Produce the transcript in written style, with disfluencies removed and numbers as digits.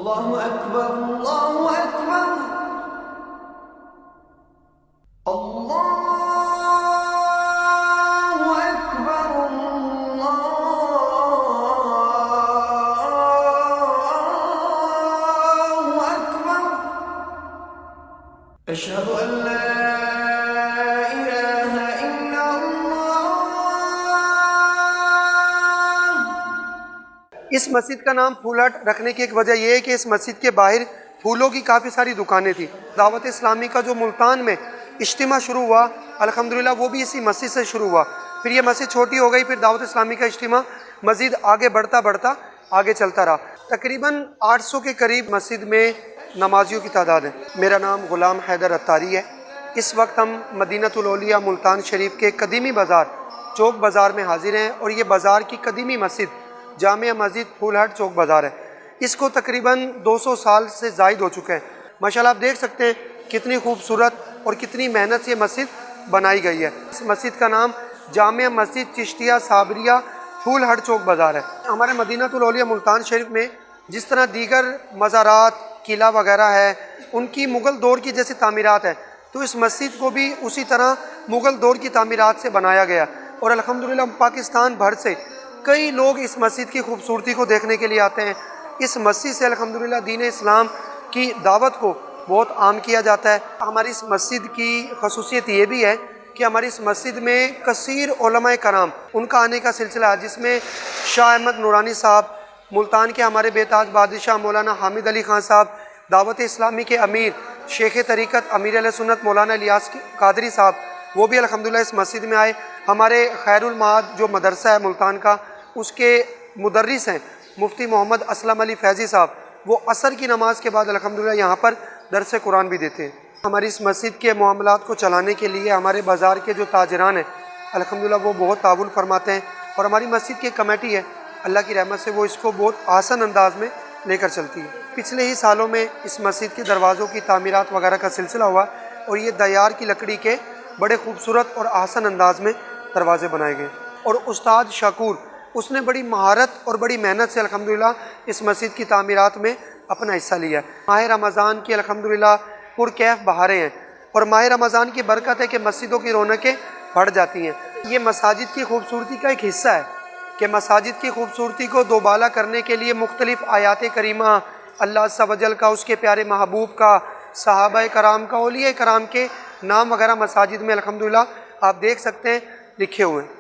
اللہ اکبر اللہ اکبر اللہ اکبر اللہ اکبر اشہد ان لا الہ الا اللہ۔ اس مسجد کا نام پھول ہٹ رکھنے کی ایک وجہ یہ ہے کہ اس مسجد کے باہر پھولوں کی کافی ساری دکانیں تھیں۔ دعوت اسلامی کا جو ملتان میں اجتماع شروع ہوا الحمدللہ وہ بھی اسی مسجد سے شروع ہوا، پھر یہ مسجد چھوٹی ہو گئی، پھر دعوت اسلامی کا اجتماع مزید آگے بڑھتا آگے چلتا رہا۔ تقریباً 800 کے قریب مسجد میں نمازیوں کی تعداد ہے۔ میرا نام غلام حیدر اتاری ہے۔ اس وقت ہم مدینۃ الاولیاء ملتان شریف کے قدیمی بازار چوک بازار میں حاضر ہیں، اور یہ بازار کی قدیمی مسجد جامع مسجد پھول ہٹ چوک بازار ہے۔ اس کو تقریباً 200 سال سے زائد ہو چکے ہیں۔ ماشاءاللہ آپ دیکھ سکتے ہیں کتنی خوبصورت اور کتنی محنت سے یہ مسجد بنائی گئی ہے۔ اس مسجد کا نام جامع مسجد چشتیہ صابریہ پھول ہٹ چوک بازار ہے۔ ہمارے مدینۃ الاولیاء ملتان شریف میں جس طرح دیگر مزارات قلعہ وغیرہ ہے ان کی مغل دور کی جیسے تعمیرات ہیں، تو اس مسجد کو بھی اسی طرح مغل دور کی تعمیرات سے بنایا گیا، اور الحمدللہ پاکستان بھر سے کئی لوگ اس مسجد کی خوبصورتی کو دیکھنے کے لیے آتے ہیں۔ اس مسجد سے الحمدللہ دین اسلام کی دعوت کو بہت عام کیا جاتا ہے۔ ہماری اس مسجد کی خصوصیت یہ بھی ہے کہ ہماری اس مسجد میں کثیر علماء کرام ان کا آنے کا سلسلہ ہے، جس میں شاہ احمد نورانی صاحب، ملتان کے ہمارے بے تاج بادشاہ مولانا حامد علی خان صاحب، دعوت اسلامی کے امیر شیخ طریقت امیر علیہ سنت مولانا الیاس قادری صاحب، وہ بھی الحمدللہ اس مسجد میں آئے۔ ہمارے خیر المعاد جو مدرسہ ہے ملتان کا، اس کے مدرس ہیں مفتی محمد اسلم علی فیضی صاحب، وہ عصر کی نماز کے بعد الحمدللہ یہاں پر درس قرآن بھی دیتے ہیں۔ ہماری اس مسجد کے معاملات کو چلانے کے لیے ہمارے بازار کے جو تاجران ہیں الحمدللہ وہ بہت تعاون فرماتے ہیں، اور ہماری مسجد کی کمیٹی ہے اللہ کی رحمت سے وہ اس کو بہت آسان انداز میں لے کر چلتی ہے۔ پچھلے ہی سالوں میں اس مسجد کے دروازوں کی تعمیرات وغیرہ کا سلسلہ ہوا، اور یہ دیار کی لکڑی کے بڑے خوبصورت اور آسان انداز میں دروازے بنائے گئے، اور استاد شاکور اس نے بڑی مہارت اور بڑی محنت سے الحمدللہ اس مسجد کی تعمیرات میں اپنا حصہ لیا۔ ماہ رمضان کی الحمدللہ پرکیف بہاریں ہیں، اور ماہ رمضان کی برکت ہے کہ مسجدوں کی رونقیں بڑھ جاتی ہیں۔ یہ مساجد کی خوبصورتی کا ایک حصہ ہے کہ مساجد کی خوبصورتی کو دوبالا کرنے کے لیے مختلف آیات کریمہ اللہ عز و جل کا، اس کے پیارے محبوب کا، صحابہ کرام کا، اولیاء کرام کے نام وغیرہ مساجد میں الحمدللہ آپ دیکھ سکتے ہیں لکھے ہوئے ہیں۔